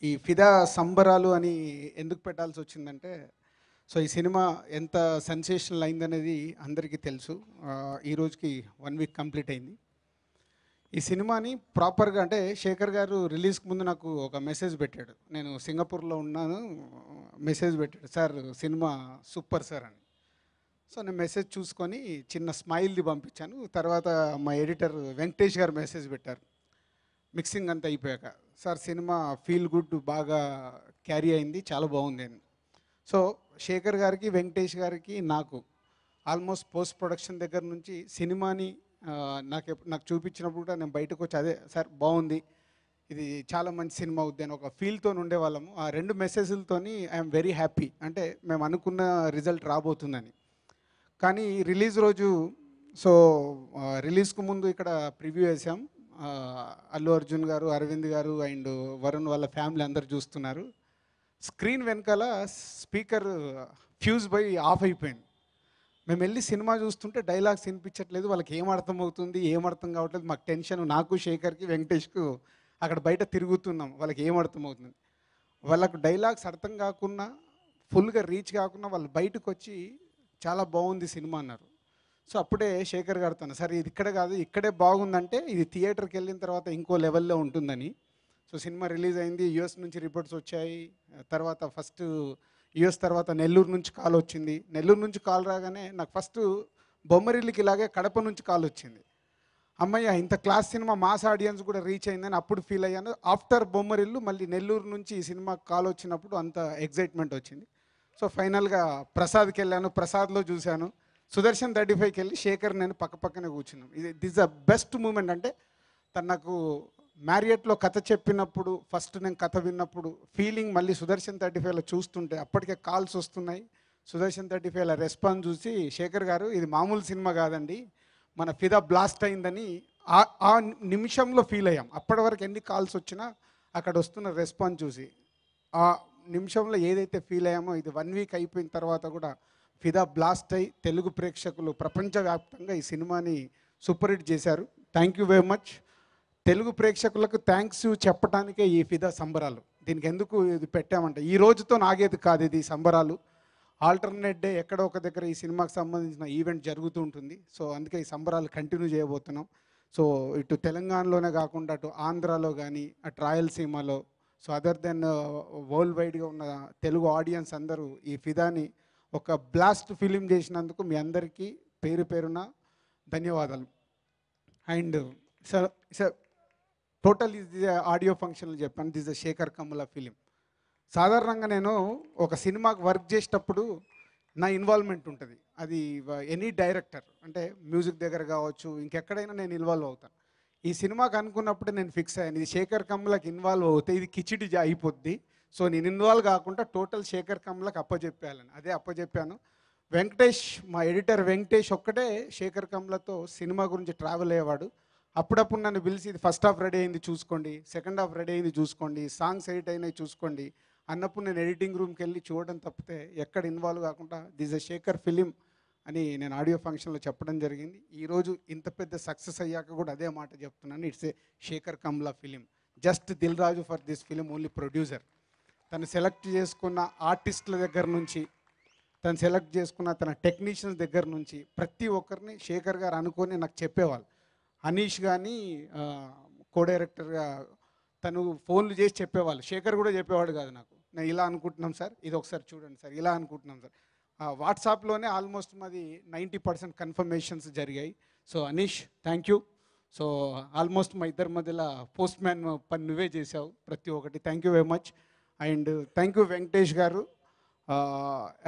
ఈ ఫిదా సంబరాలు అని ఎందుకు పెట్టాల్సి వచ్చిందంటే, సో ఈ సినిమా ఎంత సెన్సేషనల్ అయిందనేది అందరికీ తెలుసు. ఈ రోజుకి 1 వీక్ కంప్లీట్ అయింది. ఈ సినిమాని ప్రాపర్‌గా అంటే శేఖర్ గారు రిలీజ్‌కి ముందు నాకు ఒక మెసేజ్ పెట్టాడు. నేను సింగపూర్‌లో ఉన్నాను. మెసేజ్ పెట్టాడు. సార్ సినిమా సూపర్ సార్ అని. సో నేను మెసేజ్ చూసుకొని చిన్న స్మైల్‌ది పంపించాను. తర్వాత మా ఎడిటర్ వెంకటేష్ గారు మెసేజ్ పెట్టారు. మిక్సింగ్ అంతా అయిపోయాక, సార్ సినిమా ఫీల్ గుడ్ బాగా క్యారీ అయింది, చాలా బాగుంది అని. సో శేఖర్ గారికి, వెంకటేష్ గారికి, నాకు ఆల్మోస్ట్ పోస్ట్ ప్రొడక్షన్ దగ్గర నుంచి సినిమాని నాకు చూపించినప్పుడు కూడా నేను బయటకు వచ్చి అదే సార్ బాగుంది, ఇది చాలా మంచి సినిమా అవుద్ది అని ఒక ఫీల్తో ఉండేవాళ్ళము. ఆ 2 మెసేజ్లతోని ఐఎమ్ వెరీ హ్యాపీ. అంటే మేము అనుకున్న రిజల్ట్ రాబోతుందని. కానీ రిలీజ్ రోజు సో రిలీజ్కు ముందు ఇక్కడ ప్రివ్యూ వేసాం. అల్లు అర్జున్ గారు, అరవింద్ గారు అండ్ వరుణ్ వాళ్ళ ఫ్యామిలీ అందరు చూస్తున్నారు. స్క్రీన్ వెనకాల స్పీకర్ ఫ్యూజ్ పోయి ఆఫ్ అయిపోయింది. మేము వెళ్ళి సినిమా చూస్తుంటే డైలాగ్స్ వినిపించట్లేదు. వాళ్ళకి ఏం అర్థం అవుతుంది, ఏం అర్థం కావట్లేదు. మాకు టెన్షన్, నాకు శేఖర్కి వెంకటేష్కు అక్కడ బయట తిరుగుతున్నాం. వాళ్ళకి ఏం అర్థం అవుతుంది, వాళ్ళకు డైలాగ్స్ అర్థం కాకుండా ఫుల్గా రీచ్ కాకుండా వాళ్ళు బయటకు వచ్చి చాలా బాగుంది సినిమా అన్నారు. సో అప్పుడే శేఖర్ గారితో, సరే ఇది ఇక్కడ కాదు, ఇక్కడే బాగుందంటే ఇది థియేటర్కి వెళ్ళిన తర్వాత ఇంకో లెవెల్లో ఉంటుందని. సో సినిమా రిలీజ్ అయింది, యూఎస్ నుంచి రిపోర్ట్స్ వచ్చాయి. తర్వాత ఫస్ట్ యూఎస్ తర్వాత నెల్లూరు నుంచి కాల్ వచ్చింది. నెల్లూరు నుంచి కాల్ రాగానే నాకు ఫస్ట్ బొమ్మరిల్లుకి ఇలాగే కడప నుంచి కాల్ వచ్చింది. అమ్మయ్య ఇంత క్లాస్ సినిమా మాస్ ఆడియన్స్ కూడా రీచ్ అయిందని అప్పుడు ఫీల్ అయ్యాను. ఆఫ్టర్ బొమ్మరిల్లు మళ్ళీ నెల్లూరు నుంచి ఈ సినిమా కాల్ వచ్చినప్పుడు అంత ఎగ్జైట్మెంట్ వచ్చింది. సో ఫైనల్గా ప్రసాద్కి వెళ్ళాను, ప్రసాద్లో చూశాను. సుదర్శన్ 35కి వెళ్ళి శేఖర్ నేను పక్కనే కూర్చున్నాం. This the best moment. అంటే తను నాకు మ్యారియట్లో కథ చెప్పినప్పుడు, ఫస్ట్ నేను కథ విన్నప్పుడు ఫీలింగ్ మళ్ళీ సుదర్శన్ 35లో చూస్తుంటే అప్పటికే కాల్స్ వస్తున్నాయి. సుదర్శన్ 35లో రెస్పాన్స్ చూసి శేఖర్ గారు ఇది మామూలు సినిమా కాదండి, మన ఫిదా బ్లాస్ట్ అయిందని ఆ నిమిషంలో ఫీల్ అయ్యాం. అప్పటి వరకు ఎన్ని కాల్స్ వచ్చినా అక్కడ వస్తున్న రెస్పాన్స్ చూసి ఆ నిమిషంలో ఏదైతే ఫీల్ అయ్యామో, ఇది 1 వీక్ అయిపోయిన తర్వాత కూడా ఫిదా బ్లాస్ట్ అయి తెలుగు ప్రేక్షకులు ప్రపంచవ్యాప్తంగా ఈ సినిమాని సూపర్ హిట్ చేశారు. Thank you very much. Telugu ప్రేక్షకులకు థ్యాంక్స్ చెప్పడానికే ఈ ఫిదా సంబరాలు. దీనికి ఎందుకు ఇది పెట్టామంటే ఈ రోజుతో నాగేది కాదు ఇది సంబరాలు. ఆల్టర్నేట్ డే ఎక్కడో ఒక దగ్గర ఈ సినిమాకి సంబంధించిన ఈవెంట్ జరుగుతూ ఉంటుంది. సో అందుకే ఈ సంబరాలు కంటిన్యూ చేయబోతున్నాం. సో ఇటు తెలంగాణలోనే కాకుండా అటు ఆంధ్రాలో కానీ అటు రాయలసీమలో, సో అదర్ దెన్ వరల్డ్ వైడ్గా ఉన్న తెలుగు ఆడియన్స్ అందరూ ఈ ఫిదాని ఒక బ్లాస్ట్ ఫిలిం చేసినందుకు మీ అందరికీ పేరు పేరున ధన్యవాదాలు. అండ్ సార్ సార్ టోటల్ ఇది ఆడియో ఫంక్షన్లు చెప్పాను. This the Sekhar Kammula film. సాధారణంగా నేను ఒక సినిమాకి వర్క్ చేసేటప్పుడు నా ఇన్వాల్వ్మెంట్ ఉంటుంది. అది ఎనీ డైరెక్టర్ అంటే మ్యూజిక్ దగ్గర కావచ్చు, ఇంకెక్కడైనా నేను ఇన్వాల్వ్ అవుతాను. ఈ సినిమాకి అనుకున్నప్పుడే నేను ఫిక్స్ అయ్యాను, ఇది శేఖర్ కమ్ములకి ఇన్వాల్వ్ అవుతే ఇది కిచిడి అయిపోద్ది. సో నేను ఇన్వాల్వ్ కాకుండా టోటల్ శేఖర్ కమ్ములకి అప్పచెప్పేయాలని అదే అప్పచెప్పాను. వెంకటేష్, మా ఎడిటర్ వెంకటేష్ ఒక్కటే శేఖర్ కమ్ములతో సినిమా గురించి ట్రావెల్ అయ్యేవాడు. అప్పుడప్పుడు నన్ను పిలిచి ఇది ఫస్ట్ హాఫ్ రెడీ అయింది చూసుకోండి, సెకండ్ హాఫ్ రెడీ అయింది చూసుకోండి, సాంగ్స్ ఎడిట్ అయినాయి చూసుకోండి అన్నప్పుడు నేను ఎడిటింగ్ రూమ్కి వెళ్ళి చూడడం తప్పితే ఎక్కడ ఇన్వాల్వ్ కాకుండా దిస్ ఎ శేఖర్ ఫిలిం అని నేను ఆడియో ఫంక్షన్లో చెప్పడం జరిగింది. ఈరోజు ఇంత పెద్ద సక్సెస్ అయ్యాక కూడా అదే మాట చెప్తున్నాను. It's a Sekhar Kammula film. Just Dil Raju for this film only producer. తను సెలెక్ట్ చేసుకున్న ఆర్టిస్టుల దగ్గర నుంచి, తను సెలెక్ట్ చేసుకున్న తన టెక్నీషియన్స్ దగ్గర నుంచి ప్రతి ఒక్కరిని శేఖర్ గారు అనుకొని నాకు చెప్పేవాళ్ళు. అనీష్ కానీ కో డైరెక్టర్గా తను ఫోన్లు చేసి చెప్పేవాళ్ళు. శేఖర్ కూడా చెప్పేవాడు కాదు నాకు, నేను ఇలా అనుకుంటున్నాం సార్, ఇది ఒకసారి చూడండి సార్, ఇలా అనుకుంటున్నాం సార్. వాట్సాప్లోనే ఆల్మోస్ట్ మాది 90% కన్ఫర్మేషన్స్ జరిగాయి. So Anish thank you. So almost మా ఇద్దరి మధ్యలో పోస్ట్ మ్యాన్ పని నువ్వే చేసావు ప్రతి ఒక్కటి. Thank you very much. And thank you Venkatesh గారు.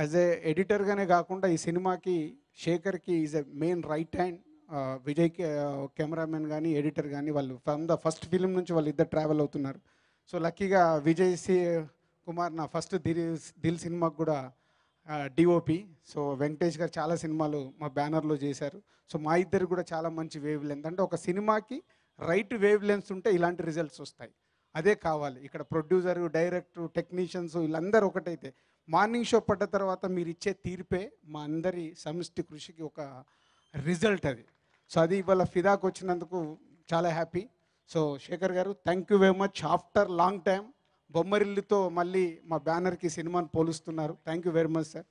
యాజ్ ఏ ఎడిటర్గానే కాకుండా ఈ సినిమాకి శేఖర్కి is a main right hand. Vijay cameraman కానీ ఎడిటర్ కానీ వాళ్ళు ఫ్రమ్ ద ఫస్ట్ ఫిలిం నుంచి వాళ్ళు ఇద్దరు ట్రావెల్ అవుతున్నారు. సో లక్కీగా విజయ్ కుమార్ నా ఫస్ట్ దిల్ సినిమాకు కూడా డిఓపి. సో వెంకటేష్ గారు చాలా సినిమాలు మా బ్యానర్లో చేశారు. సో మా ఇద్దరు కూడా చాలా మంచి వేవ్ లెంత్. అంటే ఒక సినిమాకి రైట్ వేవ్ లెన్స్ ఉంటే ఇలాంటి రిజల్ట్స్ వస్తాయి. అదే కావాలి. ఇక్కడ ప్రొడ్యూసరు, డైరెక్టరు, టెక్నీషియన్స్ వీళ్ళందరూ ఒకటైతే మార్నింగ్ షో పడ్డ తర్వాత మీరు ఇచ్చే తీర్పే మా అందరి సమిష్టి కృషికి ఒక రిజల్ట్ అది. సో అది ఇవాళ ఫిదాకు వచ్చినందుకు చాలా హ్యాపీ. సో శేఖర్ గారు thank you very much. After long time బొమ్మరిల్లుతో మళ్ళీ మా బ్యానర్కి సినిమాని పోలుస్తున్నారు. Thank you very much sir.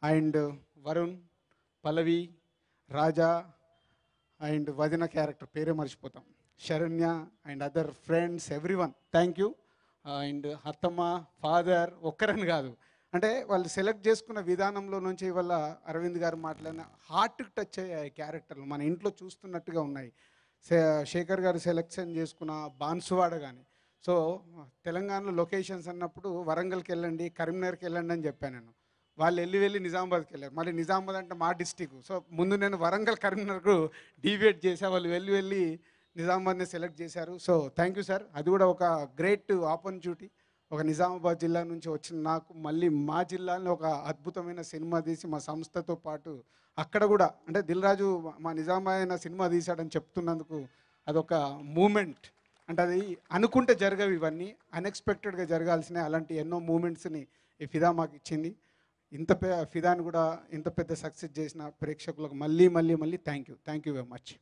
And Varun, Pallavi, Raja and వదిన క్యారెక్టర్ పేరే మర్చిపోతాం, Saranya and other friends everyone thank you. And అత్తమ్మ, ఫాదర్ ఒక్కరని కాదు, అంటే వాళ్ళు సెలెక్ట్ చేసుకున్న విధానంలో నుంచి ఇవాళ అరవింద్ గారు మాట్లాడిన హార్ట్కి టచ్ అయ్యే క్యారెక్టర్లు మన ఇంట్లో చూస్తున్నట్టుగా ఉన్నాయి. శేఖర్ గారు సెలెక్షన్ చేసుకున్న బాన్సువాడ కానీ. సో తెలంగాణలో లొకేషన్స్ అన్నప్పుడు వరంగల్కి వెళ్ళండి, కరీంనగర్కి వెళ్ళండి అని చెప్పాను నేను. వాళ్ళు వెళ్ళి నిజామాబాద్కి వెళ్ళారు. మళ్ళీ నిజామాబాద్ అంటే మా డిస్టిక్. సో ముందు నేను వరంగల్, కరీంనగర్కు డీవియేట్ చేసా, వాళ్ళు వెళ్ళి నిజామాబాద్ని సెలెక్ట్ చేశారు. So thank you sir. అది కూడా ఒక గ్రేట్ ఆపర్చునిటీ. ఒక నిజామాబాద్ జిల్లా నుంచి వచ్చిన నాకు మళ్ళీ మా జిల్లాలో ఒక అద్భుతమైన సినిమా తీసి మా సంస్థతో పాటు అక్కడ కూడా అంటే దిల్ రాజు మా నిజామాబాద్ సినిమా తీశాడని చెప్తున్నందుకు అదొక మూమెంట్. అంటే అది అనుకుంటే జరగవు, ఇవన్నీ అన్ఎక్స్పెక్టెడ్గా జరగాల్సినవి. అలాంటి ఎన్నో మూమెంట్స్ని ఈ ఫిదా మాకు ఇచ్చింది. ఫిదాని కూడా ఇంత పెద్ద సక్సెస్ చేసిన ప్రేక్షకులకు మళ్ళీ థ్యాంక్ యూ వెరీ మచ్.